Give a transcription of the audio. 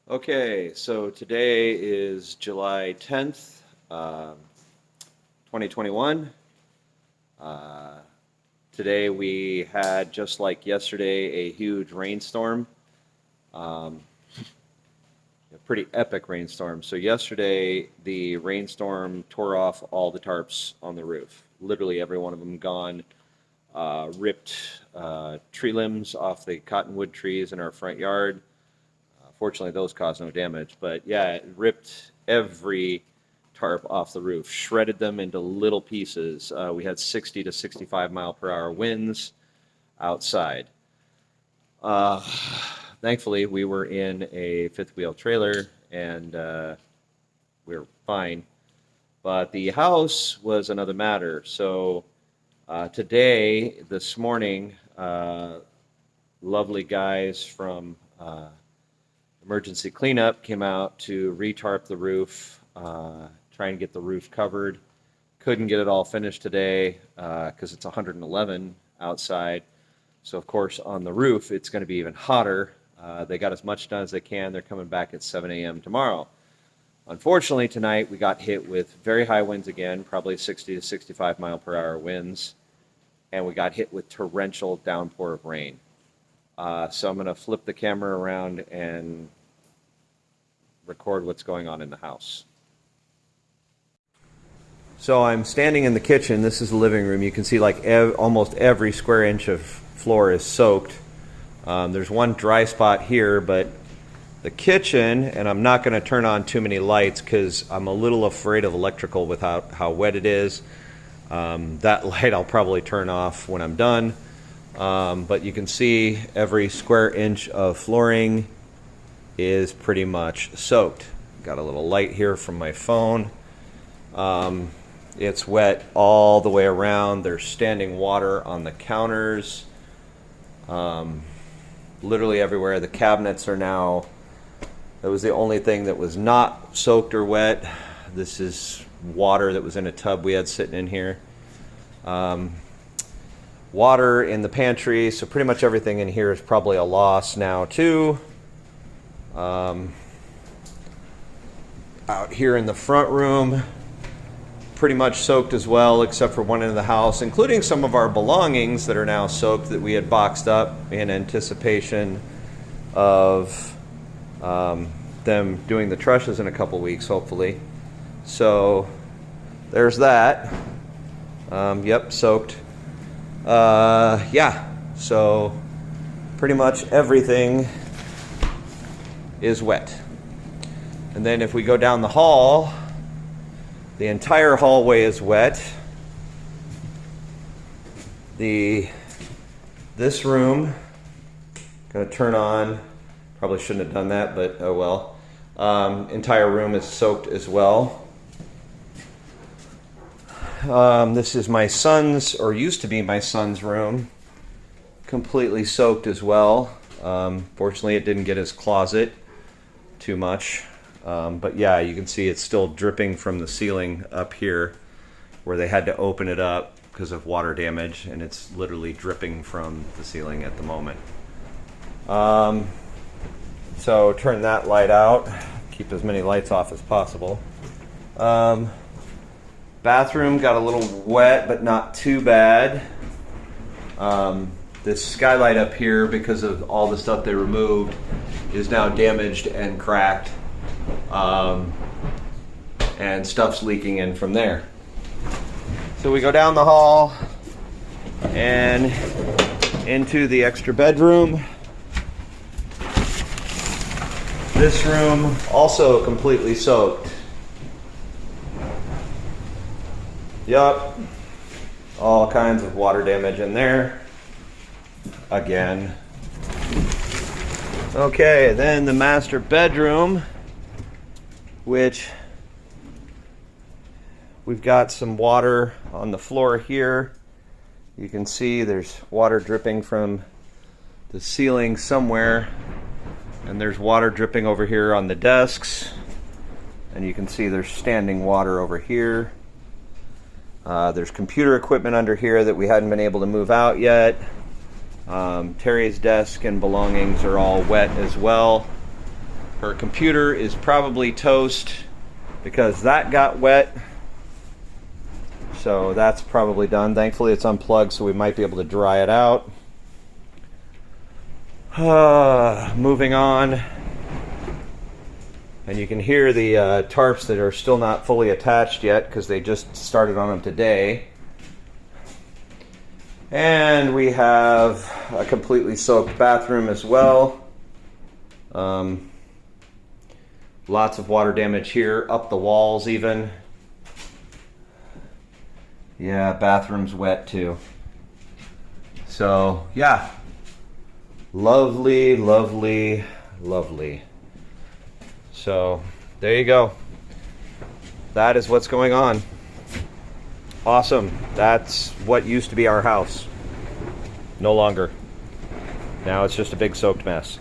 Okay, so today is July 10th, 2021. Uh, Today we had, just like yesterday, a huge rainstorm, um, a pretty epic rainstorm. So yesterday the rainstorm tore off all the tarps on the roof. Literally every one of them gone. Ripped tree limbs off the cottonwood trees in our front yard. Fortunately, those caused no damage, but yeah, it ripped every tarp off the roof, shredded them into little pieces. We had 60 to 65 mile per hour winds outside. Uh, Thankfully, we were in a fifth wheel trailer and we were fine. But the house was another matter. So today, this morning, lovely guys from emergency cleanup came out to retarp the roof, try and get the roof covered. Couldn't get it all finished today because it's 111 outside. So of course on the roof it's going to be even hotter. They got as much done as they can. They're coming back at 7 a.m. tomorrow. Unfortunately tonight we got hit with very high winds again, probably 60 to 65 mile per hour winds, and we got hit with torrential downpour of rain. So I'm going to flip the camera around and record what's going on in the house. So I'm standing in the kitchen. This is the living room. You can see like almost every square inch of floor is soaked. There's one dry spot here, but the kitchen, and I'm not going to turn on too many lights because I'm a little afraid of electrical without how wet it is. That light I'll probably turn off when I'm done. But you can see every square inch of flooring is pretty much soaked. Got a little light here from my phone. It's wet all the way around. There's standing water on the counters. Literally everywhere. The cabinets are now, that was the only thing that was not soaked or wet. This is water that was in a tub we had sitting in here. Water in the pantry, so pretty much everything in here is probably a loss now too. Out here in the front room, pretty much soaked as well, except for one end of the house, including some of our belongings that are now soaked that we had boxed up in anticipation of them doing the trusses in a couple weeks, hopefully. So there's that. Yep, soaked. Yeah, so pretty much everything is wet. And then if we go down the hall, the entire hallway is wet. This room, gonna turn on, probably shouldn't have done that, but oh well. Entire room is soaked as well. This is my son's, or used to be my son's room, completely soaked as well. Fortunately, it didn't get his closet too much. But yeah, you can see it's still dripping from the ceiling up here where they had to open it up because of water damage, and it's literally dripping from the ceiling at the moment. So turn that light out, keep as many lights off as possible. Bathroom got a little wet, but not too bad. This skylight up here, because of all the stuff they removed, is now damaged and cracked. And stuff's leaking in from there. So we go down the hall and into the extra bedroom. This room also completely soaked. Yup, all kinds of water damage in there. Again. Okay, then the master bedroom, which we've got some water on the floor here. You can see there's water dripping from the ceiling somewhere, and there's water dripping over here on the desks, and you can see there's standing water over here. There's computer equipment under here that we hadn't been able to move out yet. Terry's desk and belongings are all wet as well. Her computer is probably toast because that got wet. So that's probably done. Thankfully it's unplugged, so we might be able to dry it out. Moving on. And you can hear the tarps that are still not fully attached yet because they just started on them today. And we have a completely soaked bathroom as well. Lots of water damage here, up the walls even. Yeah, bathroom's wet too. So, yeah. Lovely, lovely, lovely. So, there you go. That is what's going on. Awesome. That's what used to be our house. No longer. Now it's just a big soaked mess.